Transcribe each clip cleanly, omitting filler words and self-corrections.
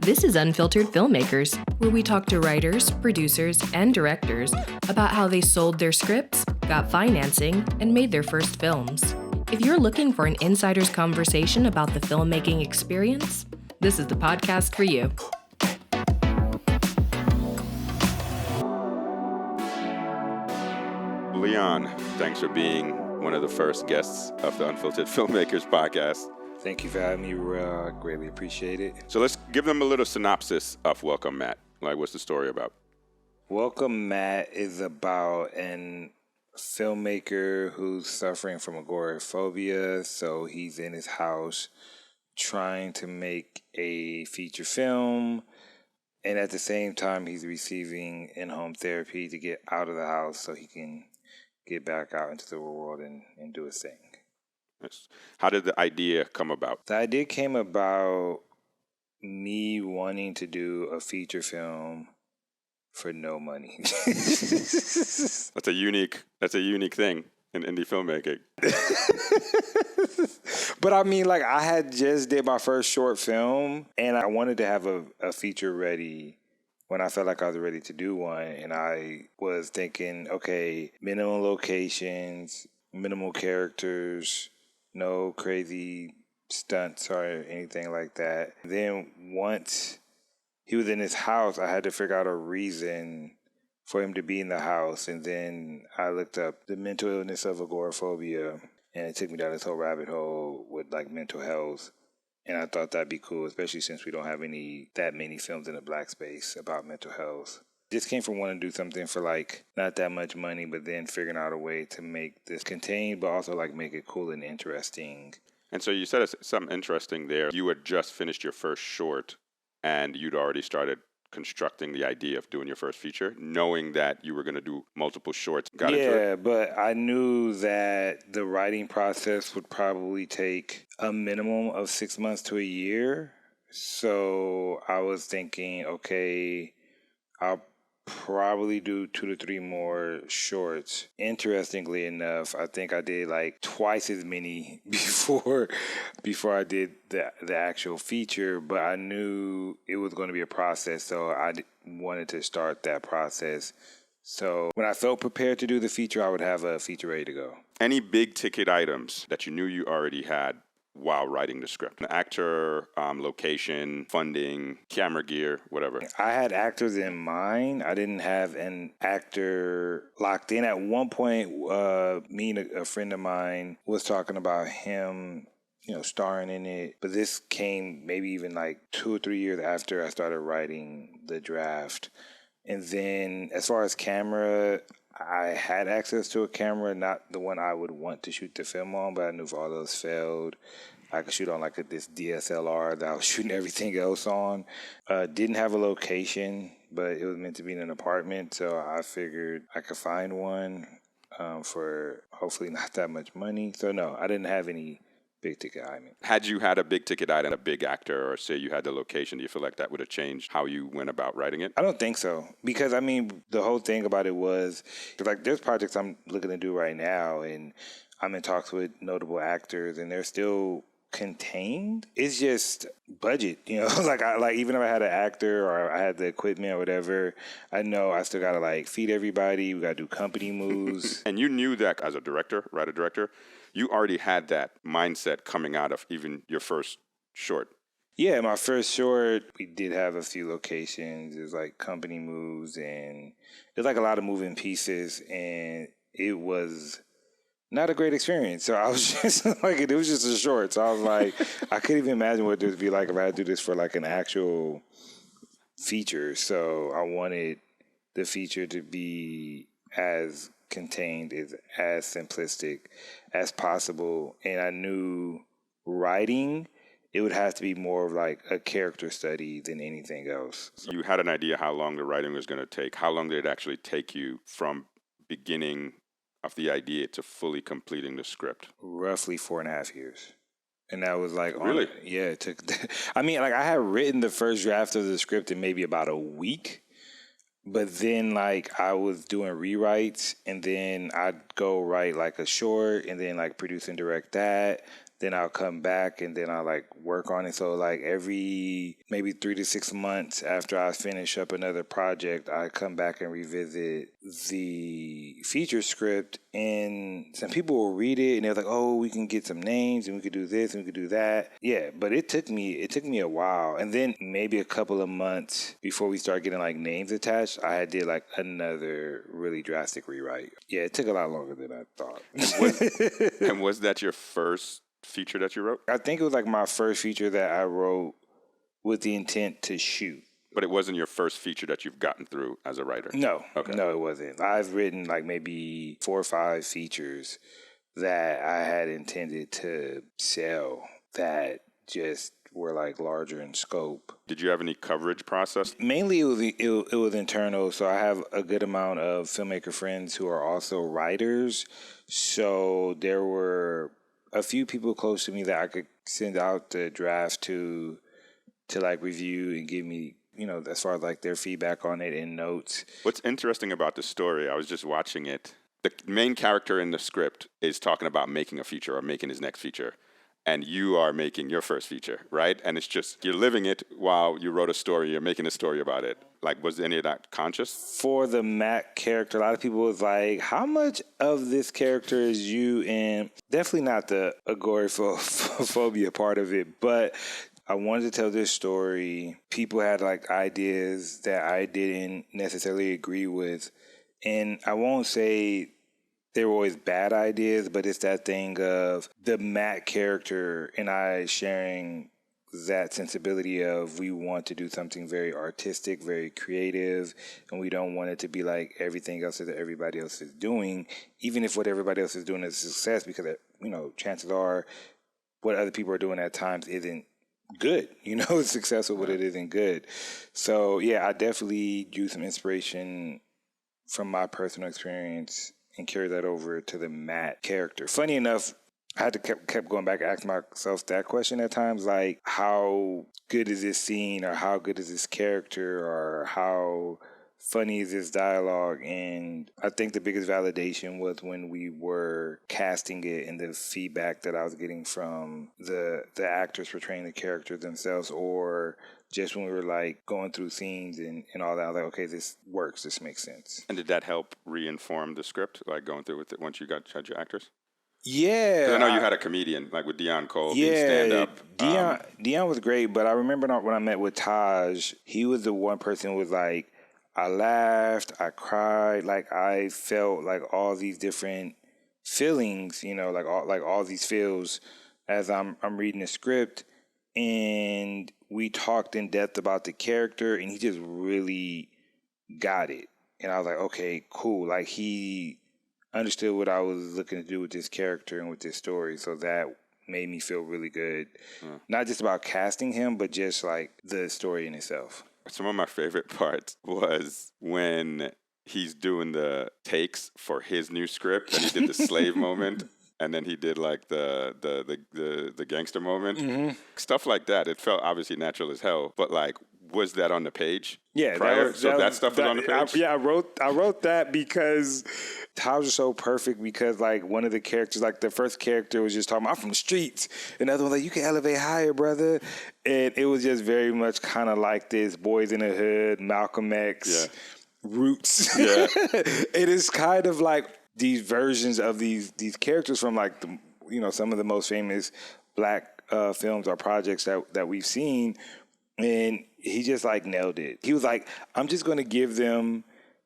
This is Unfiltered Filmmakers, where we talk to writers, producers, and directors about how they sold their scripts, got financing, and made their first films. If you're looking for an insider's conversation about the filmmaking experience, this is the podcast for you. Leon, thanks for being one of the first guests of the Unfiltered Filmmakers podcast. Thank you for having me, Real. I greatly appreciate it. So let's give them a little synopsis of Welcome Matt. Like, what's the story about? Welcome Matt is about an filmmaker who's suffering from agoraphobia. So he's in his house trying to make a feature film. And at the same time, he's receiving in-home therapy to get out of the house so he can get back out into the world and do his thing. How did the idea come about? The idea came about me wanting to do a feature film for no money. That's a unique thing in indie filmmaking. But I mean, like, I had just did my first short film, and I wanted to have a feature ready when I felt like I was ready to do one. And I was thinking, okay, minimum locations, minimal characters, no crazy stunts or anything like that. Then once he was in his house, I had to figure out a reason for him to be in the house. And then I looked up the mental illness of agoraphobia, and it took me down this whole rabbit hole with like mental health. And I thought that'd be cool, especially since we don't have that many films in the Black space about mental health. Just came from wanting to do something for like not that much money, but then figuring out a way to make this contained, but also like make it cool and interesting. And so you said something interesting there. You had just finished your first short, and you'd already started constructing the idea of doing your first feature, knowing that you were going to do multiple shorts. Yeah, but I knew that the writing process would probably take a minimum of 6 months to a year. So I was thinking, okay, I'll probably do 2 to 3 more shorts. Interestingly enough, I think I did like twice as many before I did the actual feature, but I knew it was going to be a process, so I wanted to start that process. So when I felt prepared to do the feature, I would have a feature ready to go. Any big ticket items that you knew you already had while writing the script? An actor, location, funding, camera gear, whatever. I had actors in mind. I didn't have an actor locked in. At one point, me and a friend of mine was talking about him, starring in it. But this came maybe even like 2 or 3 years after I started writing the draft. And then as far as camera, I had access to a camera, not the one I would want to shoot the film on, but I knew if all those failed, I could shoot on like this DSLR that I was shooting everything else on. Didn't have a location, but it was meant to be in an apartment, so I figured I could find one for hopefully not that much money. So no, I didn't have any big ticket item. Had you had a big ticket item, a big actor, or say you had the location, do you feel like that would have changed how you went about writing it? I don't think so. Because, I mean, the whole thing about it was, like, there's projects I'm looking to do right now, and I'm in talks with notable actors, and they're still contained. It's just budget, like even if I had an actor or I had the equipment or whatever, I know I still got to, like, feed everybody. We got to do company moves. And you knew that as a writer-director, you already had that mindset coming out of even your first short. Yeah, my first short, we did have a few locations. It was like company moves, and it was like a lot of moving pieces, and it was not a great experience. So I was just like, it was just a short. So I was like, I couldn't even imagine what it would be like if I had to do this for like an actual feature. So I wanted the feature to be as contained, as simplistic as possible. And I knew writing, it would have to be more of like a character study than anything else. You had an idea how long the writing was going to take. How long did it actually take you from beginning of the idea to fully completing the script? Roughly 4.5 years. And that was like, really? It took, I mean, like I had written the first draft of the script in maybe about a week. But then, like, I was doing rewrites, and then I'd go write, like, a short, and then, like, produce and direct that. then I'll come back and then I'll like work on it. So like every maybe 3 to 6 months after I finish up another project, I come back and revisit the feature script, and some people will read it and they're like, oh, we can get some names and we could do this and we could do that. Yeah, but it took me a while. And then maybe a couple of months before we start getting like names attached, I did like another really drastic rewrite. Yeah, it took a lot longer than I thought. And was that your first feature that you wrote? I think it was like my first feature that I wrote with the intent to shoot. But it wasn't your first feature that you've gotten through as a writer? No. Okay. No, it wasn't. I've written like maybe 4 or 5 features that I had intended to sell that just were like larger in scope. Did you have any coverage process? Mainly it was internal. So I have a good amount of filmmaker friends who are also writers. So there were a few people close to me that I could send out the draft to like review and give me, you know, as far as like their feedback on it and notes. What's interesting about the story, I was just watching it. The main character in the script is talking about making a feature or making his next feature. And you are making your first feature, right? And it's just, you're living it while you wrote a story, you're making a story about it. Like, was any of that conscious? For the Matt character, a lot of people was like, how much of this character is you? And definitely not the agoraphobia part of it, but I wanted to tell this story. People had like ideas that I didn't necessarily agree with. And I won't say they were always bad ideas, but it's that thing of the Matt character and I sharing that sensibility of we want to do something very artistic, very creative, and we don't want it to be like everything else that everybody else is doing, even if what everybody else is doing is a success, because, you know, chances are what other people are doing at times isn't good. You know, it's successful, but it isn't good. So, yeah, I definitely drew some inspiration from my personal experience and carry that over to the Matt character. Funny enough, I had to kept going back and asking myself that question at times, like, how good is this scene, or how good is this character, or how funny is this dialogue? And I think the biggest validation was when we were casting it and the feedback that I was getting from the actors portraying the characters themselves, or just when we were like going through scenes and all that. I was like, okay, this works, this makes sense. And did that help re-inform the script, like going through with it once you had your actors? Yeah. 'Cause I know you had a comedian, like with Dion Cole, being stand-up. Dion was great, but I remember when I met with Taj, he was the one person who was like, I laughed, I cried, like I felt like all these different feelings, you know, like all these feels as I'm reading the script. And we talked in depth about the character, and he just really got it. And I was like, okay, cool. Like, he understood what I was looking to do with this character and with this story. So that made me feel really good. Not just about casting him, but just like the story in itself. Some of my favorite parts was when he's doing the takes for his new script, and he did the slave moment. And then he did like the gangster moment, stuff like that. It felt obviously natural as hell, but like, was that on the page? Yeah, prior? That stuff was on the page. I wrote that because Taj was so perfect. Because like one of the characters, like the first character was just talking about, I'm from the streets, and the other one like, you can elevate higher, brother. And it was just very much kind of like this Boys in the Hood, Malcolm X roots. Yeah, it is kind of like these versions of these characters from like the, you know, some of the most famous black films or projects that we've seen, and he just like nailed it. He was like, I'm just going to give them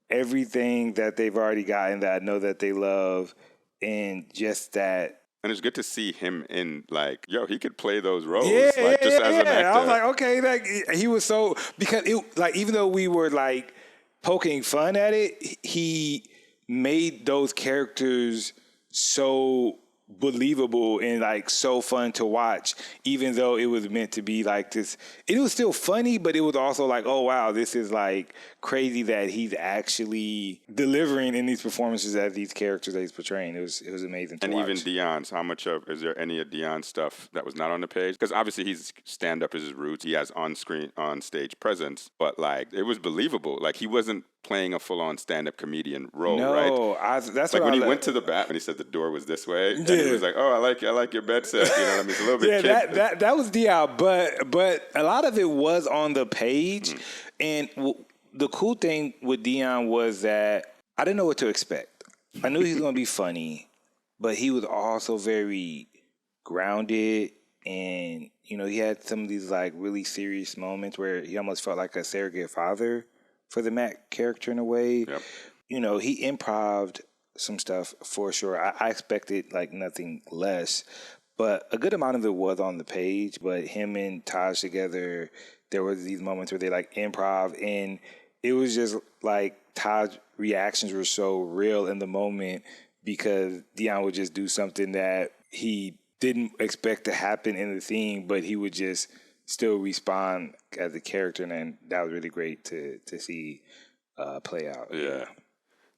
everything that they've already gotten that I know that they love, and just that. And it's good to see him in like, yo, he could play those roles. As an actor. I was like, okay, like he was so, because it, like, even though we were like poking fun at it, he made those characters so believable and like so fun to watch, even though it was meant to be like this. It was still funny, but it was also like, oh wow, this is like crazy that he's actually delivering in these performances as these characters that he's portraying. It was amazing to watch. And even Dion's, how much of, is there any of Dion's stuff that was not on the page? Because obviously he's stand-up is his roots. He has on stage presence, but like it was believable. Like he wasn't playing a full-on stand-up comedian role, No, right? that's Like what when I he love. went to the bathroom, he said the door was this way, and Yeah. he was like, "Oh, I like your bed set." You know what I mean? It's a little bit Yeah, kid. that was Dion, but a lot of it was on the page, and the cool thing with Dion was that I didn't know what to expect. I knew he was going to be funny, but he was also very grounded, and he had some of these like really serious moments where he almost felt like a surrogate father for the Matt character in a way. Yep. He improv'd some stuff for sure. I expected like nothing less, but a good amount of it was on the page. But him and Taj together, there was these moments where they like improv, and it was just like Taj's reactions were so real in the moment because Dion would just do something that he didn't expect to happen in the scene, but he would just still respond as a character, and that was really great to see play out. Yeah.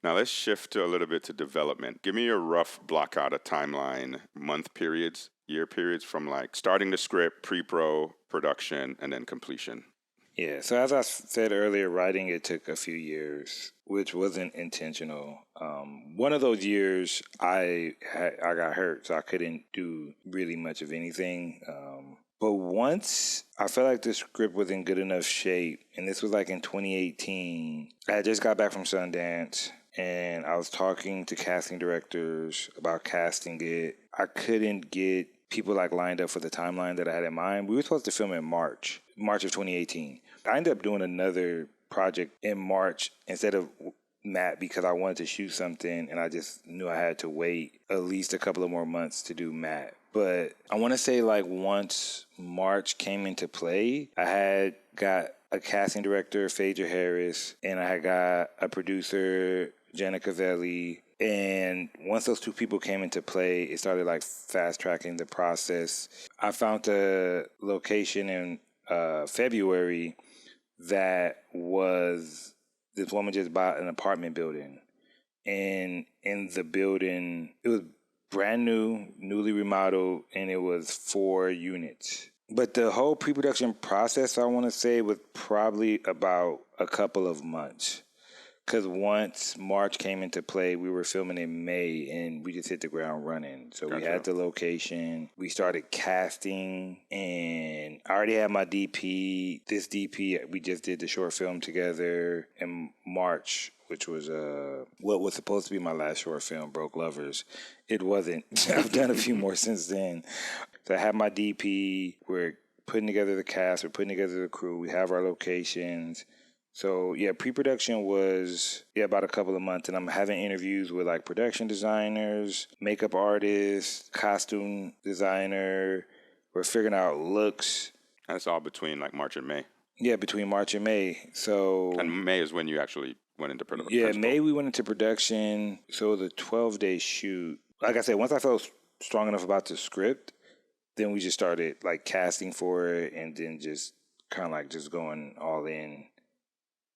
Now let's shift to a little bit to development. Give me a rough block out, a timeline, month periods, year periods from like starting the script, pre-pro, production, and then completion. Yeah, so as I said earlier, writing it took a few years, which wasn't intentional. One of those years, I got hurt, so I couldn't do really much of anything. But once I felt like the script was in good enough shape, and this was like in 2018, I had just got back from Sundance, and I was talking to casting directors about casting it. I couldn't get people like lined up for the timeline that I had in mind. We were supposed to film in March of 2018. I ended up doing another project in March instead of Matt because I wanted to shoot something, and I just knew I had to wait at least a couple of more months to do Matt. But I want to say like once March came into play, I had got a casting director, Phaedra Harris, and I had got a producer, Jenna Cavelli. And once those two people came into play, it started like fast tracking the process. I found a location in February that was, this woman just bought an apartment building. And in the building, it was brand new, newly remodeled, and it was 4 units. But the whole pre-production process, I want to say, was probably about a couple of months. Because once March came into play, we were filming in May, and we just hit the ground running. So we had the location. We started casting, and I already had my DP. This DP, we just did the short film together in March, which was what was supposed to be my last short film, Broke Lovers. It wasn't. I've done a few more since then. So I had my DP. We're putting together the cast. We're putting together the crew. We have our locations. So, yeah, pre-production was, about a couple of months. And I'm having interviews with, like, production designers, makeup artists, costume designer. We're figuring out looks. That's all between, like, March and May. Yeah, between March and May. So, and May is when you actually went into production. Yeah, May we went into production. So, the 12-day shoot. Like I said, once I felt strong enough about the script, then we just started, like, casting for it and then just kind of, like, just going all in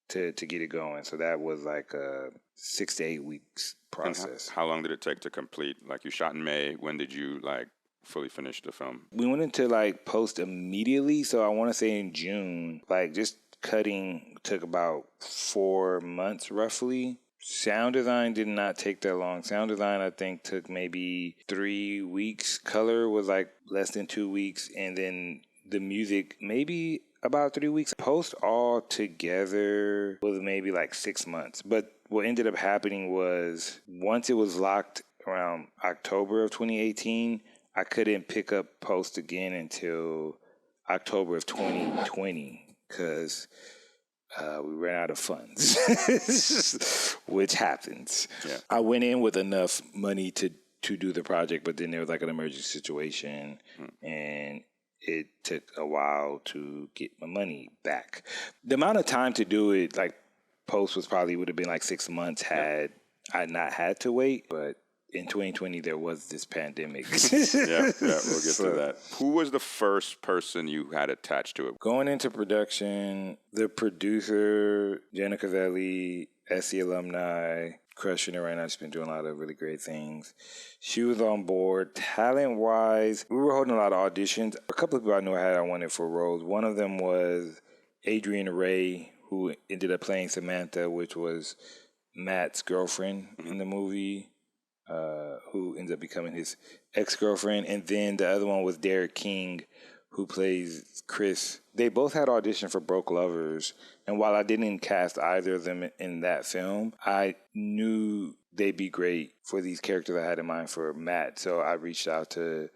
to get it going. So that was like a 6 to 8 weeks process. How long did it take to complete? Like you shot in May. When did you like fully finish the film? We went into like post immediately. So I want to say in June, like just cutting took about 4 months roughly. Sound design did not take that long. Sound design, I think, took maybe 3 weeks. Color was like less than 2 weeks. And then the music, maybe about 3 weeks. Post all together was maybe like 6 months. But what ended up happening was once it was locked around October of 2018, I couldn't pick up post again until October of 2020 because we ran out of funds, which happens. Yeah. I went in with enough money to do the project, but then there was like an emergency situation and it took a while to get my money back. The amount of time to do it, like post would have been like 6 months had I not had to wait. But in 2020, there was this pandemic. We'll get to that. Who was the first person you had attached to it? Going into production, the producer, Jenna Cavelli, SC alumni, crushing it right now. She's been doing a lot of really great things. She was on board. Talent-wise, we were holding a lot of auditions. A couple of people I knew I wanted for roles. One of them was Adrian Ray, who ended up playing Samantha, which was Matt's girlfriend in the movie, who ends up becoming his ex-girlfriend. And then the other one was Derek King, who plays Chris. They both had auditioned for Broke Lovers. And while I didn't cast either of them in that film, I knew they'd be great for these characters I had in mind for Matt. So I reached out to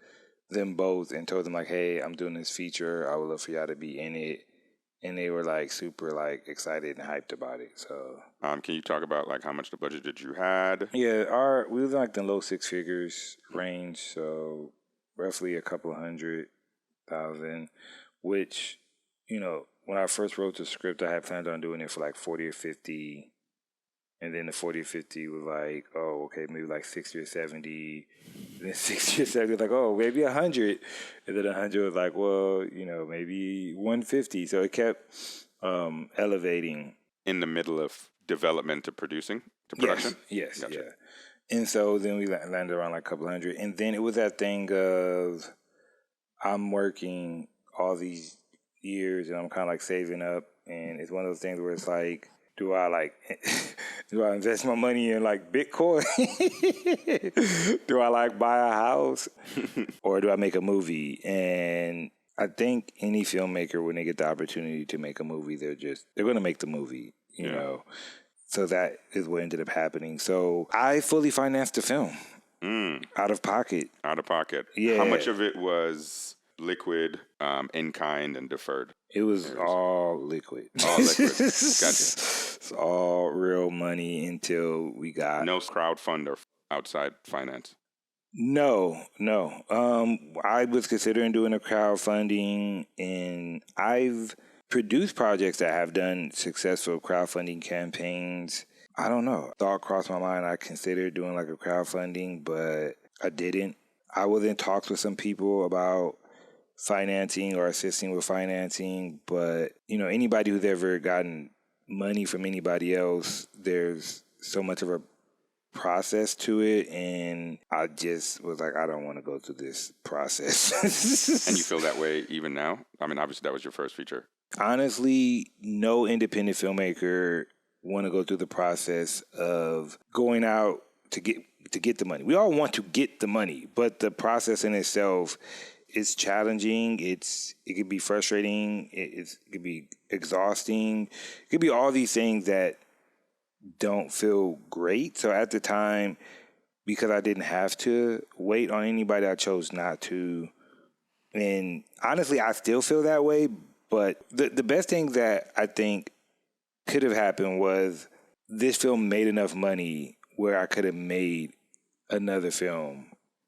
them both and told them, like, hey, I'm doing this feature. I would love for y'all to be in it. And they were like super like excited and hyped about it. So can you talk about like how much the budget that you had? yeah, we was like the low six figures range, so roughly a couple $100,000, which, you know, when I first wrote the script, I had planned on doing it for like 40 or 50. And then the 40 or 50 was like, oh, okay, maybe like 60 or 70. And then 60 or 70 was like, oh, maybe 100. And then 100 was like, well, you know, maybe 150. So it kept elevating. In the middle of development to production? Yes, Gotcha. yeah. And so then we landed around like a couple hundred. And then it was that thing of I'm working all these years and I'm kind of like saving up. And it's one of those things where it's like, do I invest my money in like Bitcoin? Do I like buy a house? Or do I make a movie? And I think any filmmaker, when they get the opportunity to make a movie, they're going to make the movie, you know? So that is what ended up happening. So I fully financed the film out of pocket. Out of pocket. Yeah. How much of it was liquid, in kind, and deferred? It was all liquid. All liquid. Gotcha. It's all real money until we got... No crowdfund or outside finance? No. I was considering doing a crowdfunding, and I've produced projects that have done successful crowdfunding campaigns. I don't know. Thought crossed my mind. I considered doing like a crowdfunding, but I didn't. I was in talks with some people about financing or assisting with financing, but you know, anybody who's ever gotten money from anybody else, there's so much of a process to it, and I just was like, I don't want to go through this process. And you feel that way even now? I mean, obviously that was your first feature. Honestly, no independent filmmaker want to go through the process of going out to get the money. We all want to get the money, but the process in itself, it's challenging. It could be frustrating. It could be exhausting. It could be all these things that don't feel great. So at the time, because I didn't have to wait on anybody, I chose not to. And honestly, I still feel that way. But the best thing that I think could have happened was this film made enough money where I could have made another film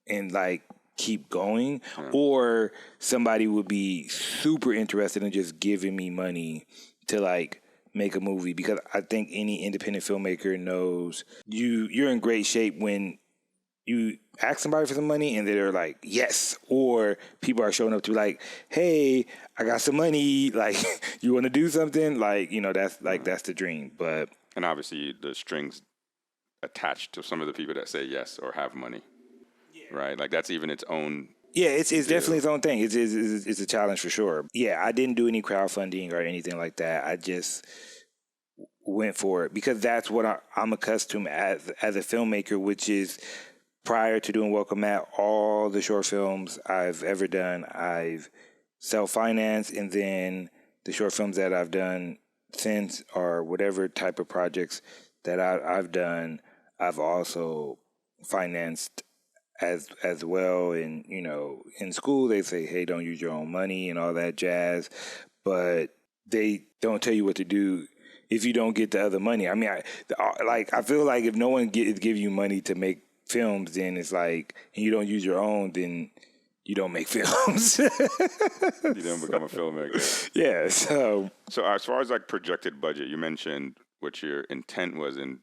and like keep going, or somebody would be super interested in just giving me money to like make a movie, because I think any independent filmmaker knows you're in great shape when you ask somebody for some money and they're like, yes, or people are showing up to be like, hey, I got some money, like, you want to do something? Like, you know, that's the dream. But and obviously the strings attached to some of the people that say yes or have money. Right, like that's even its own. Yeah, it's definitely its own thing. It's a challenge for sure. Yeah, I didn't do any crowdfunding or anything like that. I just went for it because that's what I'm accustomed as a filmmaker, which is prior to doing Welcome Matt, all the short films I've ever done, I've self-financed, and then the short films that I've done since, or whatever type of projects that I've done, I've also financed as well. And, you know, in school they say, hey, don't use your own money and all that jazz, but they don't tell you what to do if you don't get the other money. I mean, I feel like if no one give you money to make films, then it's like, and you don't use your own, then you don't make films. You don't become a filmmaker. Yeah. So as far as like projected budget, you mentioned what your intent was in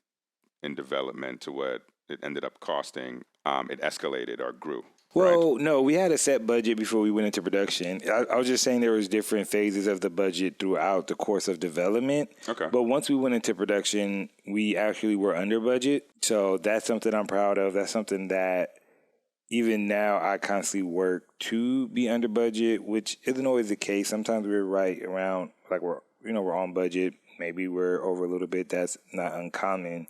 development to what it ended up costing. It escalated or grew. Well, right? No, we had a set budget before we went into production. I was just saying there was different phases of the budget throughout the course of development. Okay. But once we went into production, we actually were under budget. So that's something I'm proud of. That's something that even now I constantly work to be under budget, which isn't always the case. Sometimes we're right around, like we're we're on budget. Maybe we're over a little bit. That's not uncommon.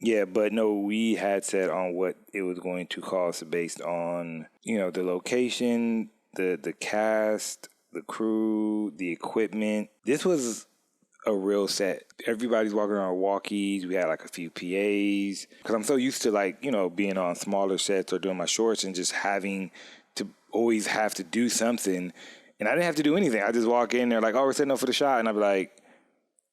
Yeah, but no, we had set on what it was going to cost based on, the location, the cast, the crew, the equipment. This was a real set. Everybody's walking around with walkies. We had like a few PAs. Because I'm so used to being on smaller sets or doing my shorts and just having to always have to do something. And I didn't have to do anything. I just walk in there like, oh, we're setting up for the shot. And I'd be like,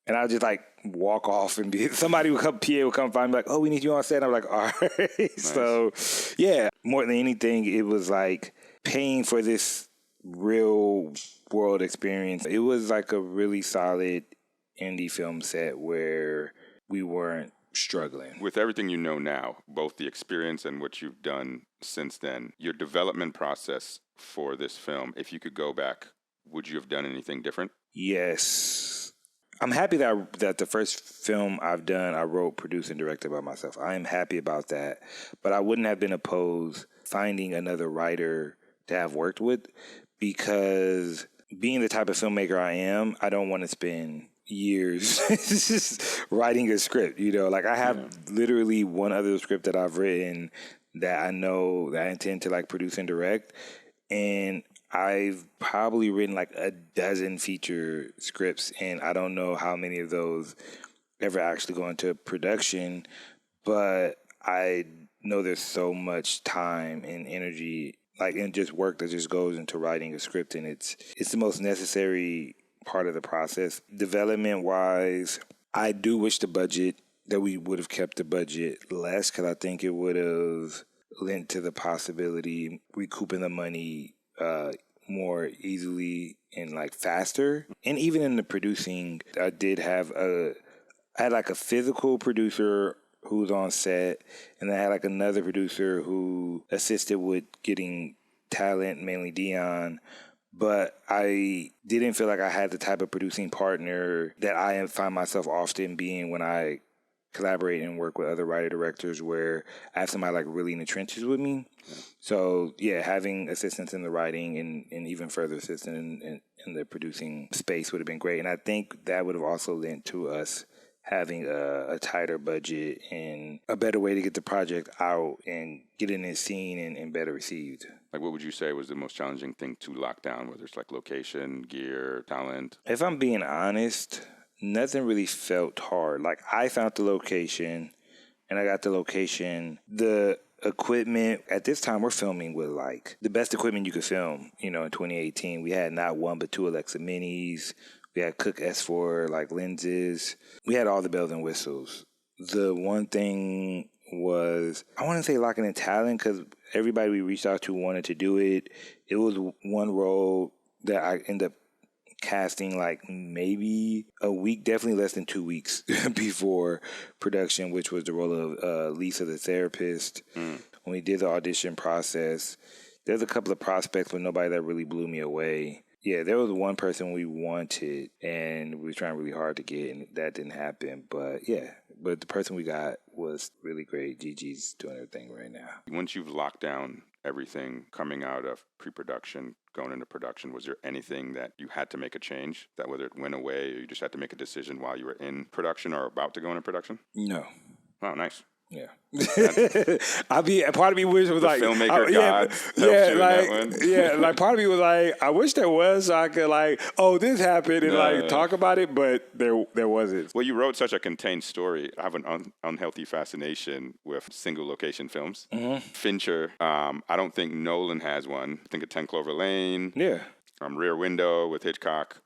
and I'll just walk off and somebody would come, PA would come find me like, oh, we need you on set. And I'm like, all right. Nice. So, yeah, more than anything, it was like paying for this real world experience. It was like a really solid indie film set where we weren't struggling. With everything you know now, both the experience and what you've done since then, your development process for this film, if you could go back, would you have done anything different? Yes. I'm happy that the first film I've done, I wrote, produced, and directed by myself. I am happy about that. But I wouldn't have been opposed finding another writer to have worked with, because being the type of filmmaker I am, I don't want to spend years writing a script. I have literally one other script that I've written that I know that I intend to produce and direct. And I've probably written a dozen feature scripts, and I don't know how many of those ever actually go into production, but I know there's so much time and energy, and just work that just goes into writing a script, and it's the most necessary part of the process. Development-wise, I do wish that we would have kept the budget less, because I think it would have lent to the possibility recouping the money more easily and faster. And even in the producing, I had a physical producer who was on set, and I had another producer who assisted with getting talent, mainly Dion. But I didn't feel like I had the type of producing partner that I find myself often being when I collaborate and work with other writer-directors, where I have somebody really in the trenches with me. Yeah. So, yeah, having assistance in the writing and even further assistance in the producing space would have been great. And I think that would have also lent to us having a tighter budget and a better way to get the project out and get it in seen and better received. What would you say was the most challenging thing to lock down, whether it's location, gear, talent? If I'm being honest, nothing really felt hard. I found the location, and I got the location. The equipment, at this time, we're filming with the best equipment you could film. In 2018, we had not one but two Alexa Minis. We had Cook S4 lenses. We had all the bells and whistles. The one thing was, I want to say locking in talent, because everybody we reached out to wanted to do it. It was one role that I ended up casting maybe a week, definitely less than 2 weeks before production, which was the role of Lisa the therapist. When we did the audition process, there's a couple of prospects, but nobody that really blew me away. Yeah, there was one person we wanted, and we were trying really hard to get, and that didn't happen. But yeah, but the person we got was really great. Gigi's doing her thing right now. Once you've locked down everything coming out of pre-production, going into production, was there anything that you had to make a change, that whether it went away or you just had to make a decision while you were in production or about to go into production? No. Oh, nice. Yeah. Part of me wish it was filmmaker God helped you in that one. Part of me was I wish there was, so I could this happened and talk about it, but there wasn't. Well, you wrote such a contained story. I have an unhealthy fascination with single location films. Mm-hmm. Fincher, I don't think Nolan has one. I think of 10 Clover Lane. Yeah. Rear Window with Hitchcock.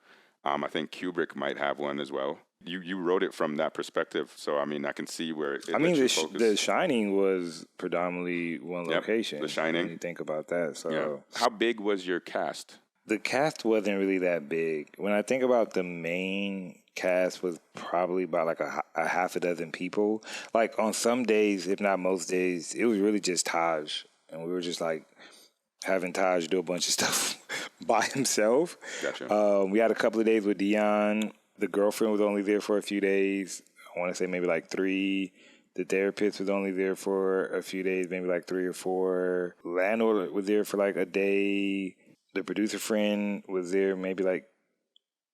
I think Kubrick might have one as well. You wrote it from that perspective, so I can see where The Shining was predominantly one location. The Shining. When you think about that, so yeah. How big was your cast? The cast wasn't really that big. When I think about the main cast, was probably about a half a dozen people. On some days, if not most days, it was really just Taj, and we were just having Taj do a bunch of stuff by himself. Gotcha. We had a couple of days with Dion. The girlfriend was only there for a few days. I want to say maybe 3. The therapist was only there for a few days, maybe 3 or 4. Landlord was there for a day. The producer friend was there maybe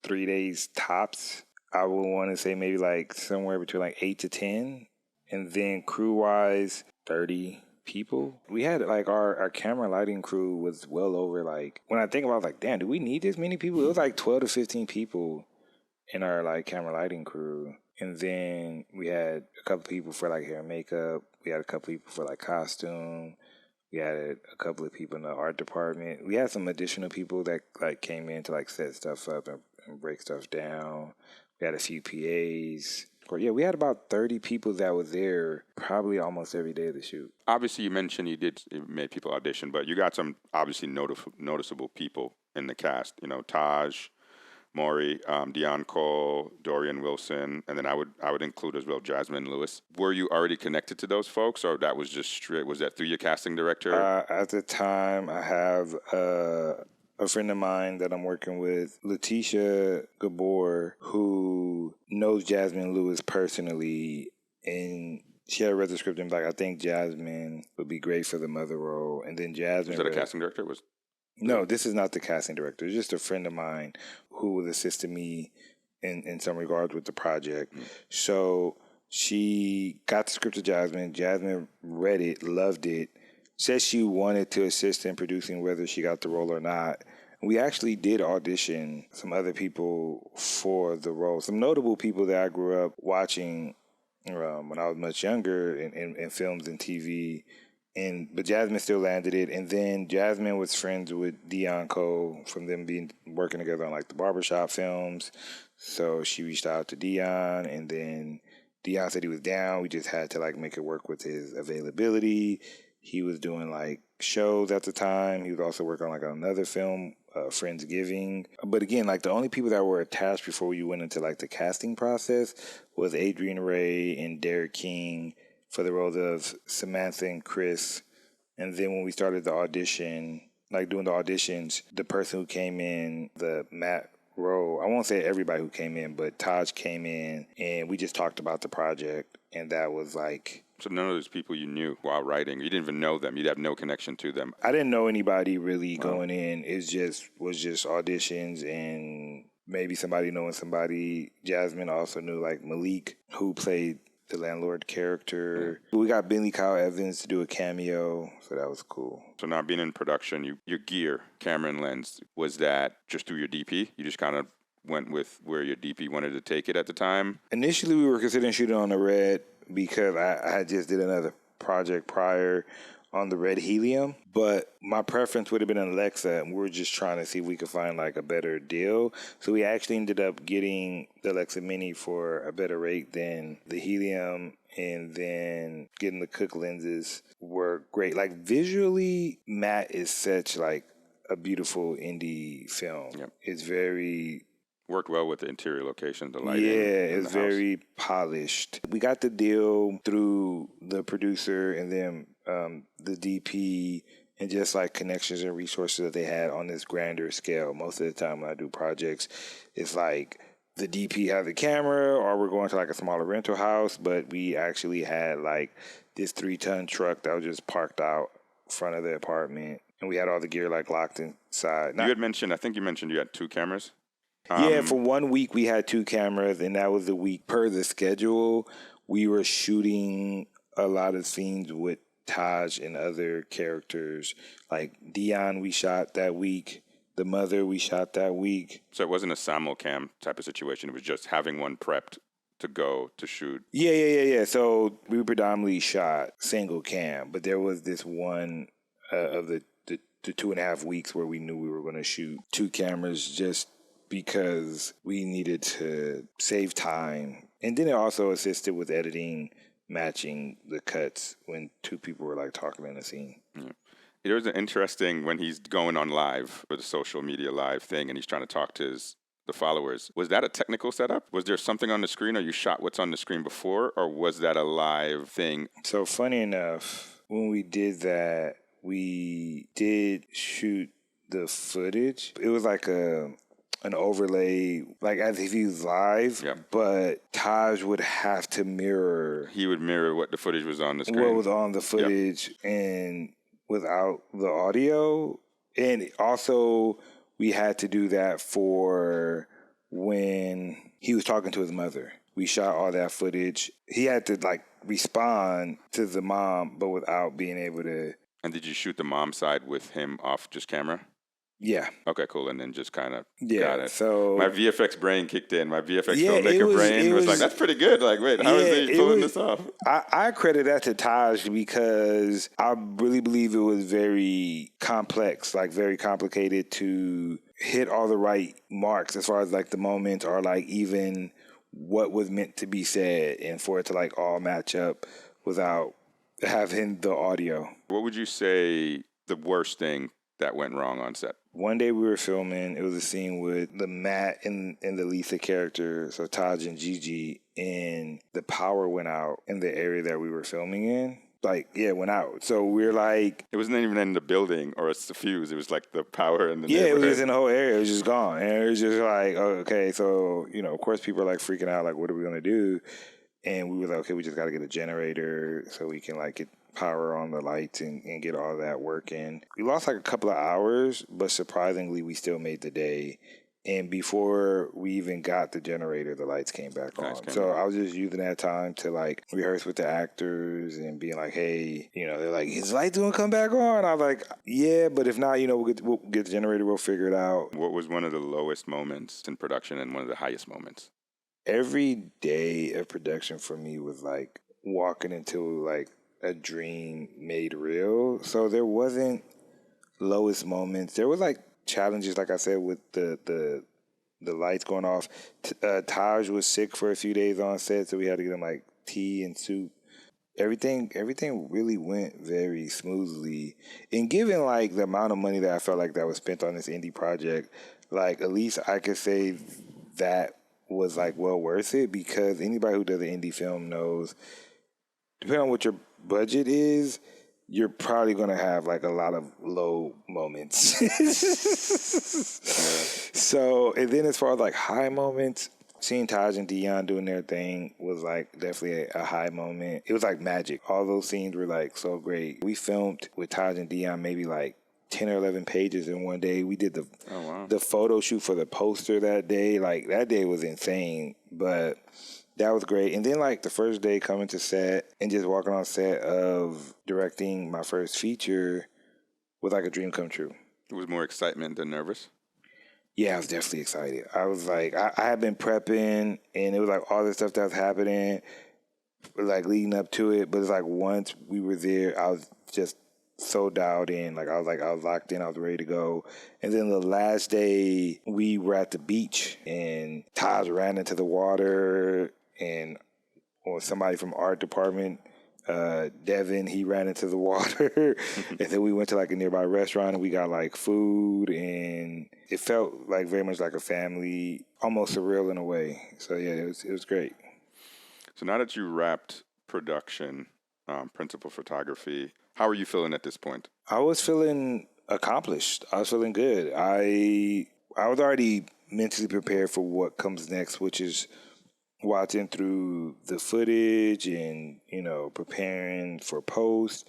3 days tops. I would want to say maybe like somewhere between like 8 to 10. And then crew-wise, 30 people. We had like our camera lighting crew was well over like, when I think about it, I was like, damn, do we need this many people? It was like 12 to 15 people in our like camera lighting crew. And then we had a couple people for like hair and makeup. We had a couple people for like costume. We had a couple of people in the art department. We had some additional people that like came in to like set stuff up and break stuff down. We had a few PAs. Yeah, we had about 30 people that were there probably almost every day of the shoot. Obviously, you mentioned you made people audition, but you got some obviously noticeable people in the cast. You know, Taj, Maury, Deion Cole, Dorian Wilson, and then I would include as well Jasmine Lewis. Were you already connected to those folks, or that was just straight? Was that through your casting director? At the time, I have a friend of mine that I'm working with, Letitia Gabor, who knows Jasmine Lewis personally, and she had read the script and was like, I think Jasmine would be great for the mother role. And then Jasmine... Was that a casting director? No, this is not the casting director. It's just a friend of mine who was assisting me in some regards with the project. So she got the script to Jasmine. Jasmine read it, loved it, said she wanted to assist in producing whether she got the role or not. We actually did audition some other people for the role. Some notable people that I grew up watching when I was much younger in films and TV. But Jasmine still landed it. And then Jasmine was friends with Deion Cole from them working together on like the barbershop films. So she reached out to Deion, and then Deion said he was down. We just had to like make it work with his availability. He was doing like shows at the time. He was also working on like another film, Friendsgiving. But again, like the only people that were attached before you went into like the casting process was Adrian Ray and Derek King for the roles of Samantha and Chris. And then when we started the audition, like doing the auditions, the person who came in, the Matt Rowe, I won't say everybody who came in, but Taj came in and we just talked about the project. And that was like... So none of those people you knew while writing, you didn't even know them. You'd have no connection to them. I didn't know anybody really going in. It was just auditions and maybe somebody knowing somebody. Jasmine also knew like Malik, who played the landlord character. We got Bentley Kyle Evans to do a cameo, so that was cool. So now being in production, your gear, camera and lens, was that just through your DP? You just kind of went with where your DP wanted to take it at the time? Initially, we were considering shooting on the Red because I just did another project prior on the Red Helium, but my preference would have been an Alexa, and we were just trying to see if we could find like a better deal. So we actually ended up getting the Alexa Mini for a better rate than the Helium, and then getting the Cook lenses were great. Like visually, Matt is such like a beautiful indie film. Yep. It's very... Worked well with the interior location, the lighting. Yeah, it's very polished. We got the deal through the producer and then the DP and just like connections and resources that they had on this grander scale. Most of the time when I do projects, it's like the DP has the camera or we're going to like a smaller rental house, but we actually had like this 3-ton truck that was just parked out front of the apartment, and we had all the gear like locked inside. I think you mentioned you had 2 cameras. Yeah, for 1 week we had 2 cameras, and that was the week per the schedule. We were shooting a lot of scenes with Taj and other characters. Like Deion we shot that week. The mother we shot that week. So it wasn't a simulcam type of situation. It was just having one prepped to go to shoot. Yeah. So we predominantly shot single cam, but there was this one of the 2.5 weeks where we knew we were going to shoot 2 cameras just because we needed to save time. And then it also assisted with editing, matching the cuts when 2 people were like talking in a scene. Yeah. It was interesting when he's going on live for the social media live thing and he's trying to talk to the followers. Was that a technical setup? Was there something on the screen, or you shot what's on the screen before, or was that a live thing? So funny enough, when we did that, we did shoot the footage. It was like an overlay, like as if he was live, but Taj would have to mirror. He would mirror what the footage was on the screen. What was on the footage and without the audio. And also we had to do that for when he was talking to his mother. We shot all that footage. He had to like respond to the mom, but without being able to. And did you shoot the mom side with him off just camera? Yeah. Okay, cool. And then just kind of Yeah. got it. So My VFX brain kicked in. My VFX Yeah, filmmaker it brain was like, was- that's pretty good. Like, wait, how Yeah, is he it pulling was- this off? I credit that to Taj because I really believe it was very complex, like very complicated to hit all the right marks as far as like the moments or like even what was meant to be said and for it to like all match up without having the audio. What would you say the worst thing that went wrong on set? One day we were filming, it was a scene with the Matt and the Lisa character, so Taj and Gigi, and the power went out in the area that we were filming in. Like, yeah, it went out. So we're like, It wasn't even in the building or it's the fuse. It was like the power in the yeah, it was neighborhood. just in the whole area. It was just gone. And it was just like, oh, okay, so, you know, of course people are like freaking out, like, what are we going to do? And we were like, okay, we just got to get a generator so we can like get power on the lights and get all that working. We lost like a couple of hours, but surprisingly, we still made the day. And before we even got the generator, the lights came back Lights on. came So on. I was just using that time to like rehearse with the actors and being like, hey, you know, they're like, is the lights going to come back on? I was like, yeah, but if not, you know, we'll get the generator, we'll figure it out. What was one of the lowest moments in production and one of the highest moments? Every day of production for me was like walking into like a dream made real. So there wasn't lowest moments. There was like challenges, like I said, with the lights going off. Taj was sick for a few days on set, so we had to get him like tea and soup. Everything really went very smoothly. And given like the amount of money that I felt like that was spent on this indie project, like at least I could say that was like well worth it, because anybody who does an indie film knows, depending on what your budget is, you're probably going to have like a lot of low moments. So, and then as far as like high moments, seeing Taj and Dion doing their thing was like definitely a high moment. It was like magic. All those scenes were like so great. We filmed with Taj and Dion maybe like 10 or 11 pages in one day. We did the photo shoot for the poster that day. Like that day was insane, but that was great. And then like the first day coming to set and just walking on set of directing my first feature was like a dream come true. It was more excitement than nervous. Yeah, I was definitely excited. I was like, I had been prepping, and it was like all this stuff that was happening, like leading up to it. But it's like once we were there, I was just so dialed in. Like I was locked in. I was ready to go. And then the last day, we were at the beach, and Taj ran into the water, and or somebody from art department. Devin, he ran into the water, and then we went to like a nearby restaurant and we got like food, and it felt like very much like a family, almost surreal in a way. So yeah, it was great. So now that you wrapped production, principal photography, how are you feeling at this point? I was feeling accomplished. I was feeling good. I was already mentally prepared for what comes next, which is watching through the footage and, you know, preparing for post.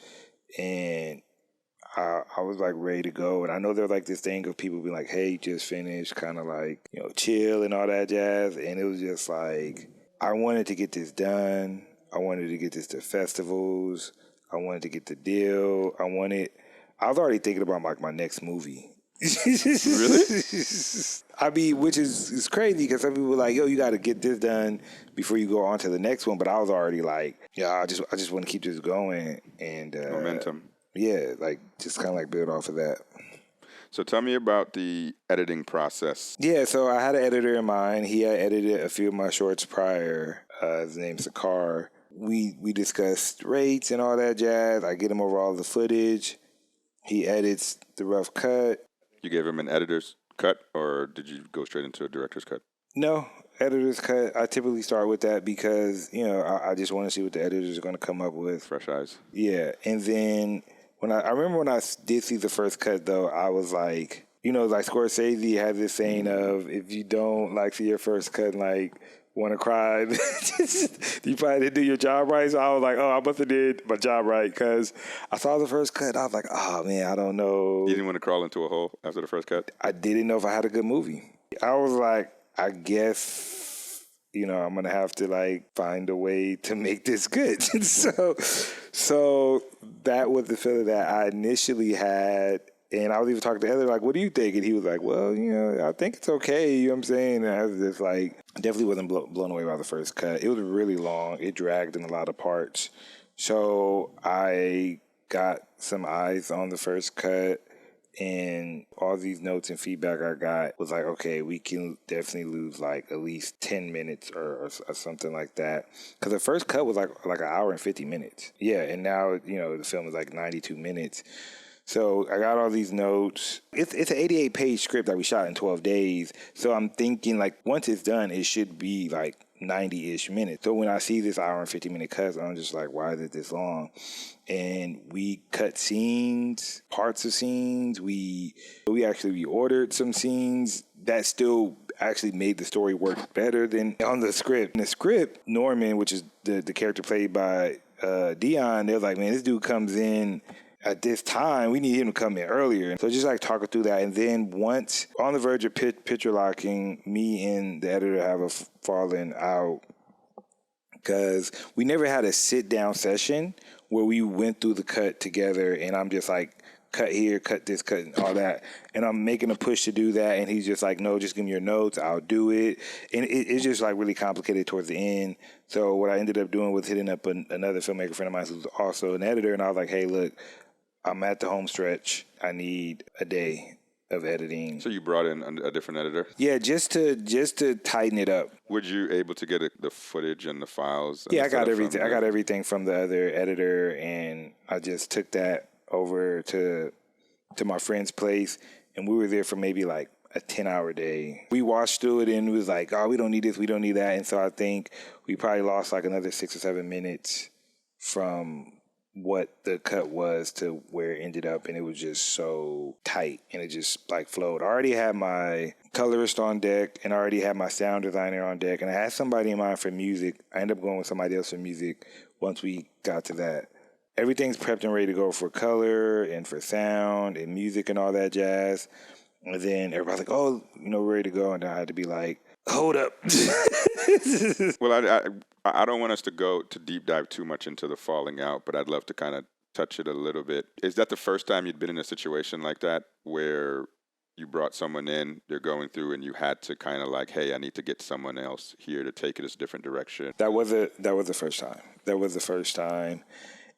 And I was like ready to go. And I know there's like this thing of people being like, hey, just finished, kind of like, you know, chill and all that jazz. And it was just like, I wanted to get this done. I wanted to get this to festivals. I wanted to get the deal. I was already thinking about like my next movie. Really? I mean, which is crazy because some people are like, yo, you got to get this done before you go on to the next one. But I was already like, yeah, I just want to keep this going and Momentum. Yeah, like just kind of like build off of that. So tell me about the editing process. Yeah, so I had an editor in mind. He had edited a few of my shorts prior. His name's Sakar. We discussed rates and all that jazz. I get him over all the footage. He edits the rough cut. You gave him an editor's cut, or did you go straight into a director's cut? No, editor's cut. I typically start with that because, you know, I just want to see what the editors are going to come up with. Fresh eyes. Yeah, and then I remember when I did see the first cut, though, I was like, you know, like Scorsese had this saying of, if you don't like see your first cut and like want to cry, you probably didn't do your job right. So I was like, oh, I must have did my job right, because I saw the first cut. I was like, oh man, I don't know. You didn't want to crawl into a hole after the first cut? I didn't know if I had a good movie. I was like, I guess, I'm going to have to like find a way to make this good. so that was the feeling that I initially had. And I was even talking to Heather, like, what do you think? And he was like, well, I think it's okay. You know what I'm saying? And I was just like, definitely wasn't blown away by the first cut. It was really long. It dragged in a lot of parts. So I got some eyes on the first cut, and all these notes and feedback I got was like, okay, we can definitely lose like at least 10 minutes or something like that. Because the first cut was like an hour and 50 minutes. Yeah, and now, the film is like 92 minutes. So I got all these notes. It's an 88-page script that we shot in 12 days. So I'm thinking, like, once it's done, it should be, like, 90-ish minutes. So when I see this hour and 50-minute cuts, I'm just like, why is it this long? And we cut scenes, parts of scenes. We actually reordered some scenes that still actually made the story work better than on the script. In the script, Norman, which is the character played by Dion, they're like, man, this dude comes in at this time, we need him to come in earlier. So just like talking through that. And then once on the verge of picture locking, me and the editor have a falling out because we never had a sit down session where we went through the cut together and I'm just like, cut here, cut this, cut all that. And I'm making a push to do that. And he's just like, no, just give me your notes. I'll do it. And it's just like really complicated towards the end. So what I ended up doing was hitting up another filmmaker friend of mine who's also an editor. And I was like, hey, look, I'm at the home stretch. I need a day of editing. So you brought in a different editor? Yeah, just to tighten it up. Were you able to get the footage and the files? Yeah, I got everything. I got everything from the other editor, and I just took that over to my friend's place, and we were there for maybe like a 10-hour day. We watched through it, and it was like, oh, we don't need this, we don't need that. And so I think we probably lost like another 6 or 7 minutes from what the cut was to where it ended up, and it was just so tight and it just like flowed. I already had my colorist on deck and I already had my sound designer on deck, and I had somebody in mind for music. I ended up going with somebody else for music once we got to that. Everything's prepped and ready to go for color and for sound and music and all that jazz. And then everybody's like, oh, we're ready to go. And then I had to be like, hold up. Well, I don't want us to go to deep dive too much into the falling out, but I'd love to kind of touch it a little bit. Is that the first time you'd been in a situation like that where you brought someone in, they're going through, and you had to kind of like, hey, I need to get someone else here to take it a different direction? That was the first time. That was the first time.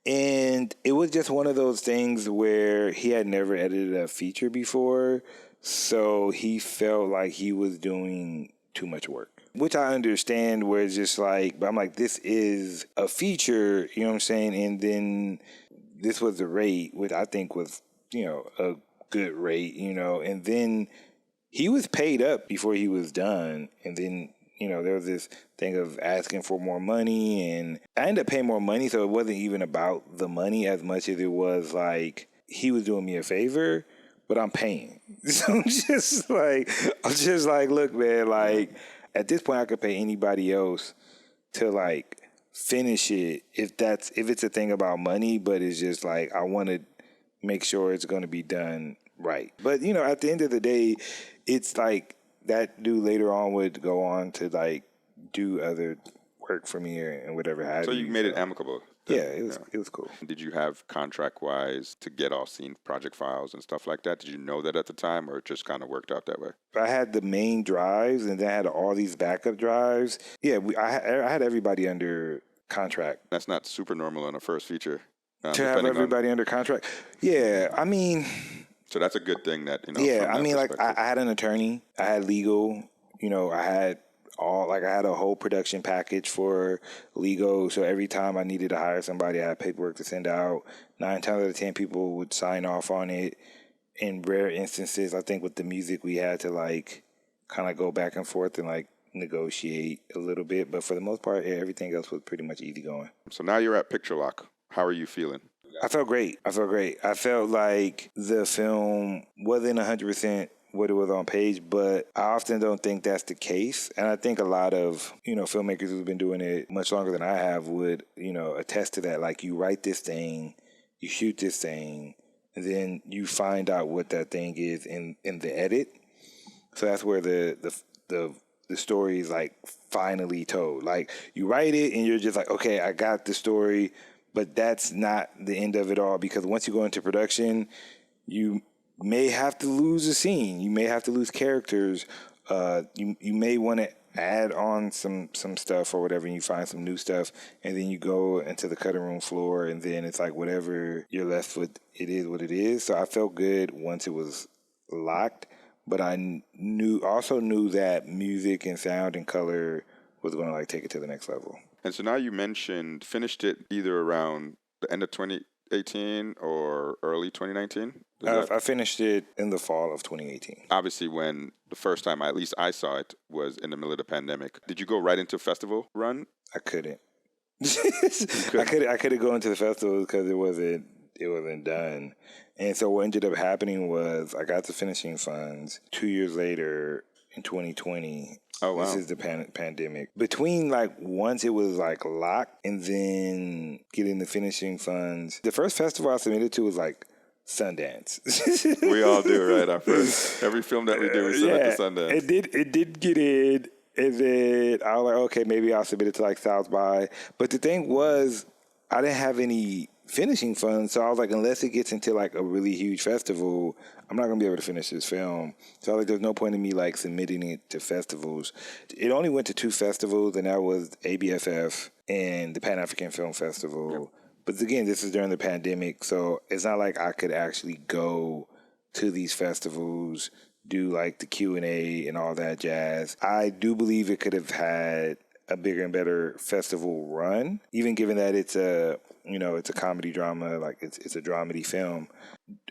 And it was just one of those things where he had never edited a feature before, so he felt like he was doing too much work. Which I understand, where it's just like, but I'm like, this is a feature, you know what I'm saying? And then this was the rate, which I think was, a good rate, and then he was paid up before he was done. And then, there was this thing of asking for more money, and I ended up paying more money. So it wasn't even about the money as much as it was like, he was doing me a favor, but I'm paying. So I'm just like, look, man, like, at this point, I could pay anybody else to like finish it if it's a thing about money, but it's just like I want to make sure it's going to be done right. But at the end of the day, it's like that dude later on would go on to like do other work for me and whatever have you. So you made it amicable. Yeah, it was cool. Did you have contract-wise to get all scene project files and stuff like that? Did you know that at the time, or it just kind of worked out that way? I had the main drives, and then I had all these backup drives. Yeah, I had everybody under contract. That's not super normal on a first feature. To have everybody under contract? Yeah, I mean... So that's a good thing that, Yeah, I mean, like, I had an attorney. I had legal. I had... I had a whole production package for legal. So every time I needed to hire somebody, I had paperwork to send out. 9 times out of 10 people would sign off on it. In rare instances, I think with the music, we had to like kind of go back and forth and like negotiate a little bit. But for the most part, everything else was pretty much easy going. So now you're at Picture Lock. How are you feeling? I felt great. I felt like the film wasn't 100% what it was on page, but I often don't think that's the case. And I think a lot of, filmmakers who've been doing it much longer than I have would, attest to that. Like, you write this thing, you shoot this thing, and then you find out what that thing is in the edit. So that's where the the story is like finally told. Like you write it and you're just like, okay, I got the story, but that's not the end of it all, because once you go into production, you may have to lose a scene. You may have to lose characters. You may want to add on some stuff or whatever, and you find some new stuff, and then you go into the cutting room floor, and then it's like whatever you're left with, it is what it is. So I felt good once it was locked, but I also knew that music and sound and color was going to like take it to the next level. And so now you mentioned finished it either around the end of 2018 or early 2019. I finished it in the fall of 2018. Obviously, when the first time, at least I saw it, was in the middle of the pandemic. Did you go right into festival run? I couldn't. I couldn't go into the festival because it wasn't done. And so what ended up happening was I got the finishing funds 2 years later in 2020. Oh, wow. This is the pandemic. Between like once it was like locked and then getting the finishing funds, the first festival I submitted to was like Sundance. We all do, right? Every film that we do, we submit to Sundance. It did get in, and then I was like, okay, maybe I'll submit it to like South by. But the thing was, I didn't have any finishing funds, so I was like, unless it gets into like a really huge festival, I'm not gonna be able to finish this film. So I was like, there's no point in me like submitting it to festivals. It only went to 2 festivals, and that was ABFF and the Pan African Film Festival. Yep. But again, this is during the pandemic, so it's not like I could actually go to these festivals, do like the Q&A and all that jazz. I do believe it could have had a bigger and better festival run, even given that it's a comedy drama, like it's a dramedy film.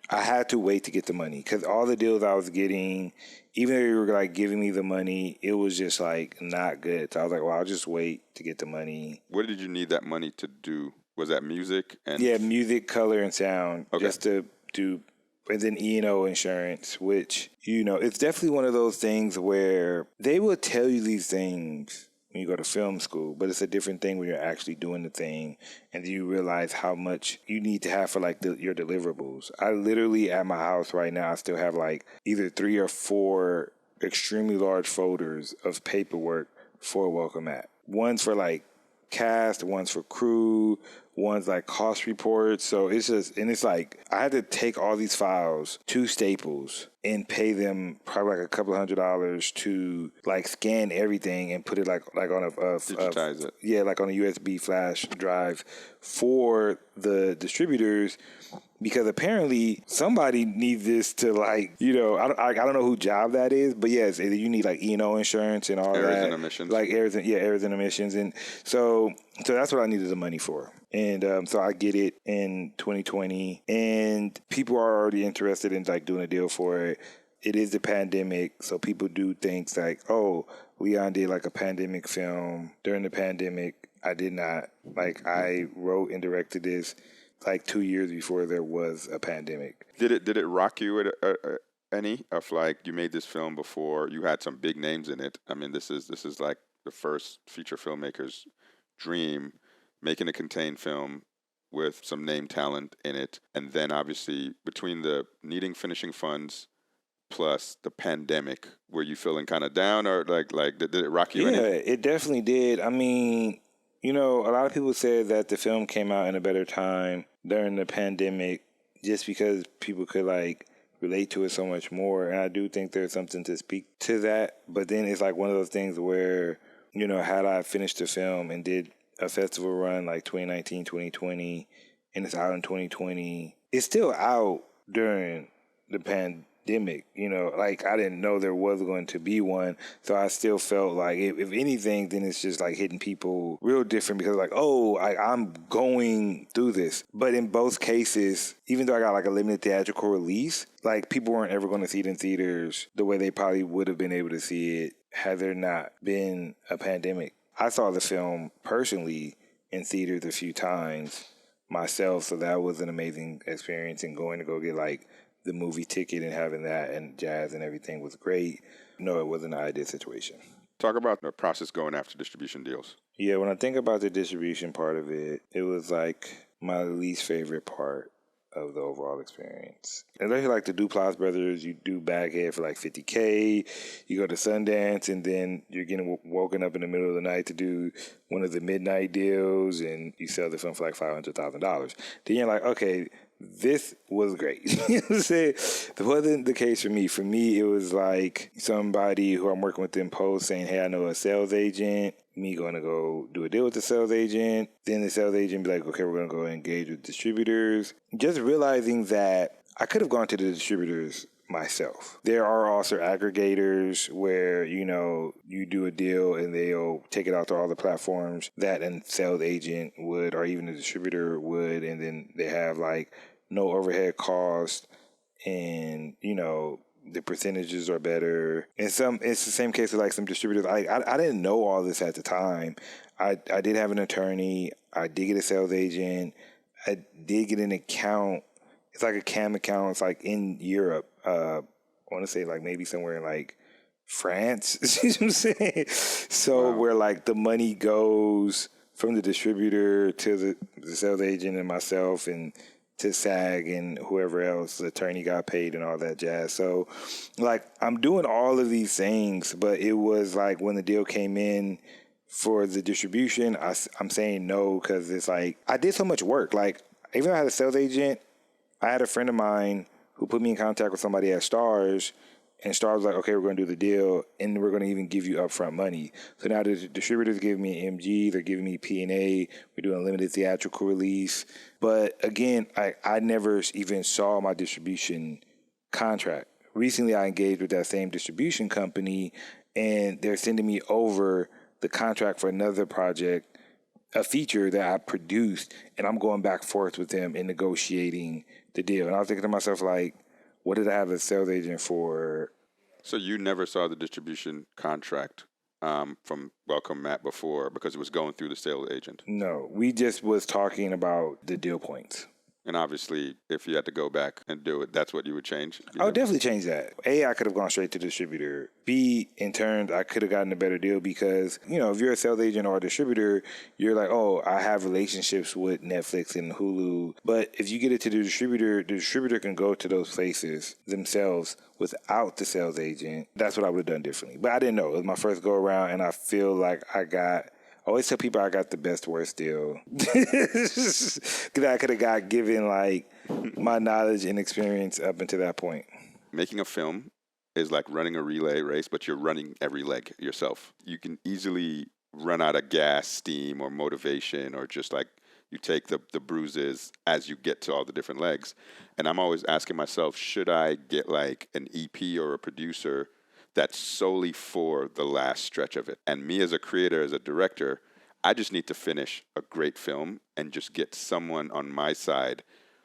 I had to wait to get the money because all the deals I was getting, even though you were like giving me the money, it was just like not good. So I was like, well, I'll just wait to get the money. What did you need that money to do? Was that music? Yeah, music, color, and sound. Okay. Just to do, and then E&O insurance, which, it's definitely one of those things where they will tell you these things when you go to film school, but it's a different thing when you're actually doing the thing, and then you realize how much you need to have for like your deliverables. I literally at my house right now, I still have like either 3 or 4 extremely large folders of paperwork for Welcome At. One's for like cast, one's for crew, one's like cost reports. So it's like I had to take all these files to Staples and pay them probably like a couple $100 to like scan everything and put it like on a digitize it. Yeah, like on a USB flash drive for the distributors, because apparently somebody needs this to like, I don't know whose job that is, but yes, you need like E&O insurance and all errors that. And omissions. Like errors and omissions. And so that's what I needed the money for. And so I get it in 2020, and people are already interested in like doing a deal for it. It is the pandemic, so people do things like, oh, Leon did like a pandemic film during the pandemic. I did not. Like I wrote and directed this like 2 years before there was a pandemic. Did it rock you at any of like you made this film before you had some big names in it? I mean, this is like the first feature filmmaker's dream, making a contained film with some name talent in it, and then obviously between the needing finishing funds plus the pandemic, were you feeling kind of down, or like did it rock you? Yeah, it definitely did. I mean, a lot of people said that the film came out in a better time during the pandemic just because people could like relate to it so much more, and I do think there's something to speak to that. But then it's like one of those things where, had I finished the film and did a festival run like 2019, 2020, and it's out in 2020, it's still out during the pandemic. Like I didn't know there was going to be one, so I still felt like if anything, then it's just like hitting people real different because like, oh, I'm going through this. But in both cases, even though I got like a limited theatrical release, like people weren't ever going to see it in theaters the way they probably would have been able to see it had there not been a pandemic. I saw the film personally in theaters a few times myself, so that was an amazing experience, and going to go get like the movie ticket and having that and jazz and everything was great. No, it wasn't an ideal situation. Talk about the process going after distribution deals. Yeah, when I think about the distribution part of it, it was like my least favorite part of the overall experience. Especially like the Duplass brothers, you do Baghead for like $50K, you go to Sundance, and then you're getting woken up in the middle of the night to do one of the midnight deals, and you sell the film for like $500,000. Then you're like, okay, this was great. You know what I'm saying? That wasn't the case for me. For me, it was like somebody who I'm working with in post saying, hey, I know a sales agent. Me going to go do a deal with the sales agent. Then the sales agent be like, okay, we're going to go engage with distributors. Just realizing that I could have gone to the distributors myself. There are also aggregators where, you know, you do a deal and they'll take it out to all the platforms that a sales agent would, or even a distributor would, and then they have like no overhead cost, and, you know, the percentages are better. And it's the same case with like some distributors. I didn't know all this at the time. I did have an attorney. I did get a sales agent. I did get an account. It's like a CAM account. It's like in Europe. I want to say like maybe somewhere in like France. You know what I'm saying? So where like the money goes from the distributor to the sales agent and myself, and to SAG and whoever else, the attorney got paid and all that jazz. So like I'm doing all of these things, but it was like when the deal came in for the distribution, I'm saying no, because it's like I did so much work. Like even though I had a sales agent, I had a friend of mine who put me in contact with somebody at Starz, and Starz was like, okay, we're going to do the deal, and we're going to even give you upfront money. So now the distributors give me MG, they're giving me P&A, we're doing a limited theatrical release. But again, I never even saw my distribution contract. Recently, I engaged with that same distribution company, and they're sending me over the contract for another project, a feature that I produced, and I'm going back and forth with them and negotiating the deal. And I was thinking to myself, like, what did I have a sales agent for? So you never saw the distribution contract from Welcome Matt before because it was going through the sales agent? No, we just was talking about the deal points. And obviously, if you had to go back and do it, that's what you would change? I would definitely change that. A, I could have gone straight to the distributor. B, in turn, I could have gotten a better deal because, you know, if you're a sales agent or a distributor, you're like, oh, I have relationships with Netflix and Hulu. But if you get it to the distributor can go to those places themselves without the sales agent. That's what I would have done differently. But I didn't know. It was my first go around, and I feel like I always tell people I got the best, worst deal that I could have got given like my knowledge and experience up until that point. Making a film is like running a relay race, but you're running every leg yourself. You can easily run out of gas, steam, or motivation, or just like you take the bruises as you get to all the different legs. And I'm always asking myself, should I get like an EP or a producer that's solely for the last stretch of it? And me as a creator, as a director, I just need to finish a great film and just get someone on my side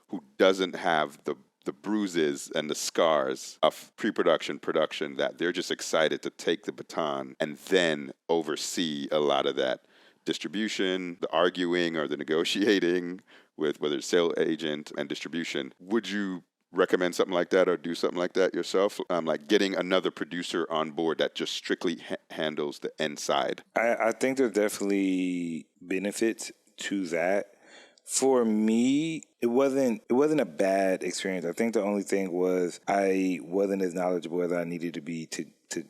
who doesn't have the bruises and the scars of pre-production, production, that they're just excited to take the baton and then oversee a lot of that distribution, the arguing or the negotiating with whether it's sales agent and distribution. Would you recommend something like that or do something like that yourself? Like getting another producer on board that just strictly handles the end side? I think there's definitely benefits to that. For me, it wasn't a bad experience. I think the only thing was I wasn't as knowledgeable as I needed to be to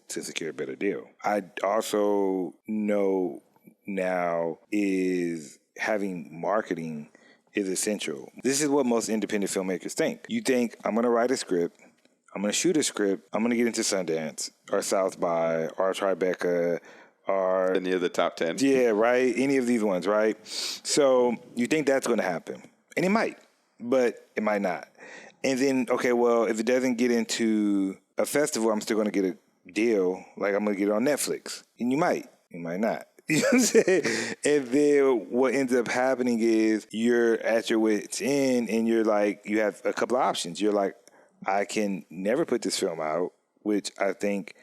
secure a better deal. I also know now is having marketing is essential. This is what most independent filmmakers think. You think, I'm going to write a script, I'm going to shoot a script, I'm going to get into Sundance or South by or Tribeca or any of the top 10. Yeah, right? Any of these ones, right? So you think that's going to happen. And it might, but it might not. And then, okay, well, if it doesn't get into a festival, I'm still going to get a deal. Like I'm going to get it on Netflix. And you might not. You know what I'm saying? And then what ends up happening is you're at your wit's end and you're like, you have a couple of options. You're like, I can never put this film out, which I think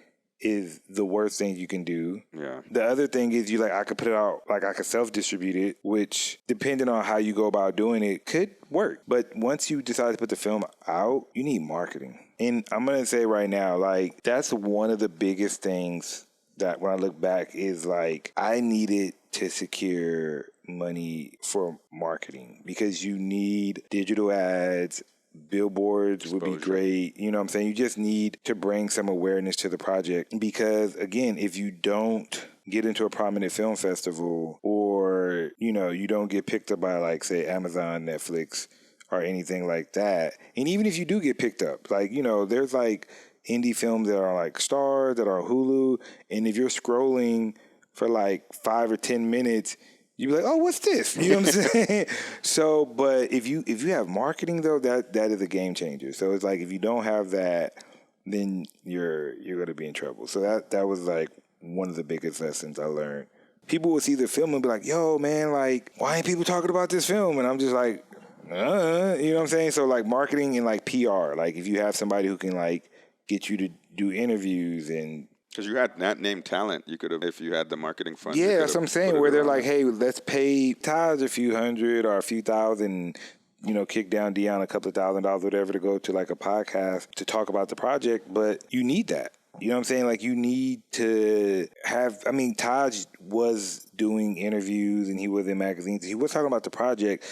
is the worst thing you can do. Yeah. The other thing is you like, I could put it out, like I could self-distribute it, which depending on how you go about doing it could work. But once you decide to put the film out, you need marketing. And I'm going to say right now, like that's one of the biggest things that when I look back is like I needed to secure money for marketing because you need digital ads. Billboards would be great. You know what I'm saying? You just need to bring some awareness to the project because, again, if you don't get into a prominent film festival or, you know, you don't get picked up by, like, say, Amazon, Netflix, or anything like that, and even if you do get picked up, like, you know, there's, like, indie films that are, like, Star, that are on Hulu, and if you're scrolling for, like, 5 or 10 minutes, you'd be like, oh, what's this? You know what I'm saying? So, but if you have marketing though, that is a game changer. So it's like if you don't have that, then you're gonna be in trouble. So that was like one of the biggest lessons I learned. People would see the film and be like, yo, man, like, why ain't people talking about this film? And I'm just like, you know what I'm saying? So like marketing and like PR, like if you have somebody who can like get you to do interviews and because you had not named talent, you could have, if you had the marketing fund. Yeah, that's what I'm saying, where they're like, hey, let's pay Taj a few hundred or a few thousand, you know, kick down Dion a couple of $1,000, whatever, to go to like a podcast to talk about the project. But you need that. You know what I'm saying? Like you need to have, I mean, Taj was doing interviews and he was in magazines. He was talking about the project,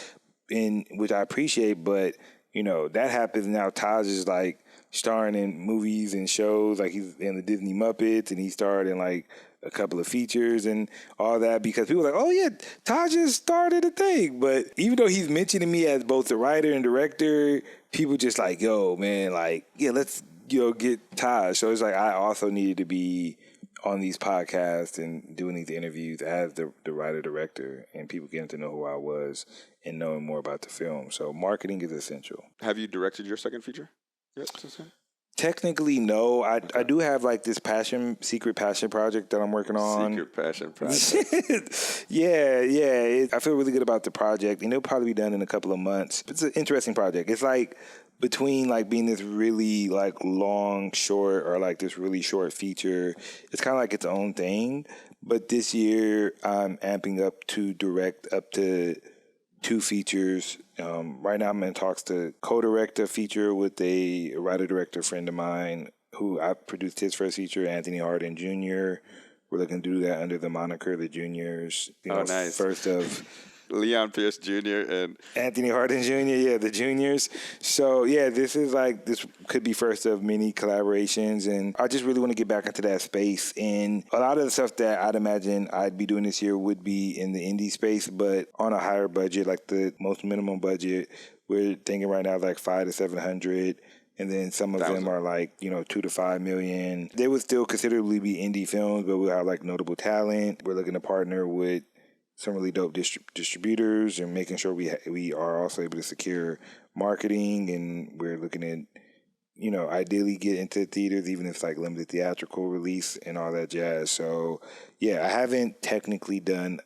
which I appreciate, but, you know, that happens now. Taj is like, starring in movies and shows, like he's in the Disney Muppets, and he starred in like a couple of features and all that because people are like, oh yeah, Taj just started a thing. But even though he's mentioning me as both the writer and director, people just like, yo, man, like, yeah, let's, you know, get Taj. So it's like I also needed to be on these podcasts and doing these interviews as the writer director, and people getting to know who I was and knowing more about the film. So marketing is essential. Have you directed your second feature? Technically, no. I do have like this secret passion project that I'm working on. Secret passion project. yeah. I feel really good about the project, and it'll probably be done in a couple of months. It's an interesting project. It's like between like being this really like long short or like this really short feature. It's kind of like its own thing. But this year, I'm amping up to direct up to 2 features. Right now I'm in talks to co-direct a feature with a writer-director friend of mine who I produced his first feature, Anthony Hardin Jr. We're looking to do that under the moniker The Juniors. You know, nice. First of Leon Pierce Jr. and Anthony Hardin Jr., the Juniors. So, yeah, this could be first of many collaborations, and I just really want to get back into that space. And a lot of the stuff that I'd imagine I'd be doing this year would be in the indie space, but on a higher budget, like the most minimum budget. We're thinking right now like $500 to $700. And then some of them are like, you know, $2 to $5 million. They would still considerably be indie films, but we'll have like notable talent. We're looking to partner with some really dope distributors and making sure we are also able to secure marketing. And we're looking at, you know, ideally get into theaters, even if it's like limited theatrical release and all that jazz. So, yeah, I haven't technically done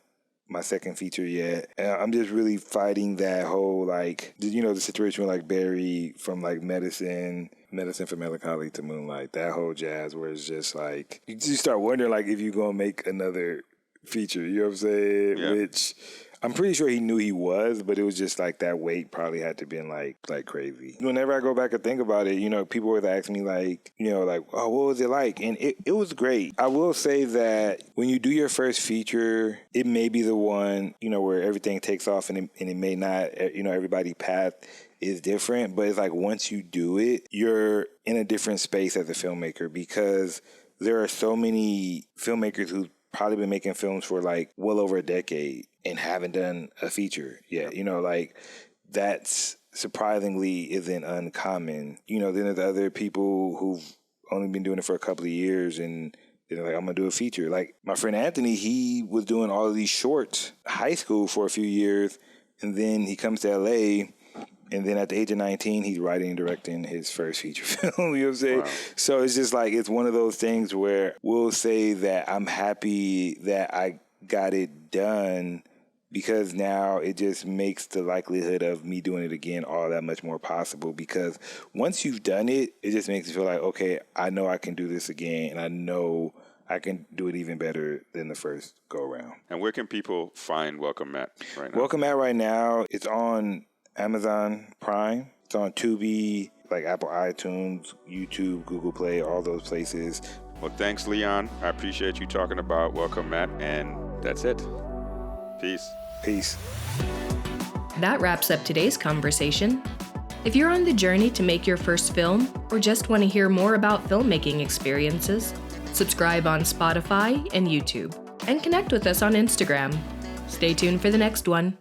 my second feature yet. I'm just really fighting that whole, like, you know, the situation with like Barry from like Medicine for Melancholy to Moonlight, that whole jazz where it's just like, you start wondering like if you're going to make another feature, you know what I'm saying? Yeah. Which I'm pretty sure he knew he was, but it was just like that weight probably had to been like crazy. Whenever I go back and think about it, you know, people always ask me like, you know, like, oh, what was it like? And it was great. I will say that when you do your first feature, it may be the one, you know, where everything takes off and it may not, you know, everybody's path is different, but it's like once you do it, you're in a different space as a filmmaker because there are so many filmmakers who've probably been making films for like well over a decade and haven't done a feature yet. You know, like that's surprisingly isn't uncommon. You know, then there's other people who've only been doing it for a couple of years and they're like, I'm going to do a feature. Like my friend Anthony, he was doing all of these shorts, high school for a few years, and then he comes to LA. And then at the age of 19, he's writing and directing his first feature film, you know what I'm saying? Wow. So it's just like, it's one of those things where we'll say that I'm happy that I got it done because now it just makes the likelihood of me doing it again all that much more possible because once you've done it, it just makes you feel like, okay, I know I can do this again and I know I can do it even better than the first go-around. And where can people find Welcome Matt right now? Welcome Matt right now, it's on Amazon Prime. It's on Tubi, like Apple iTunes, YouTube, Google Play, all those places. Well, thanks, Leon. I appreciate you talking about Welcome Matt, and that's it. Peace. Peace. That wraps up today's conversation. If you're on the journey to make your first film or just want to hear more about filmmaking experiences, subscribe on Spotify and YouTube and connect with us on Instagram. Stay tuned for the next one.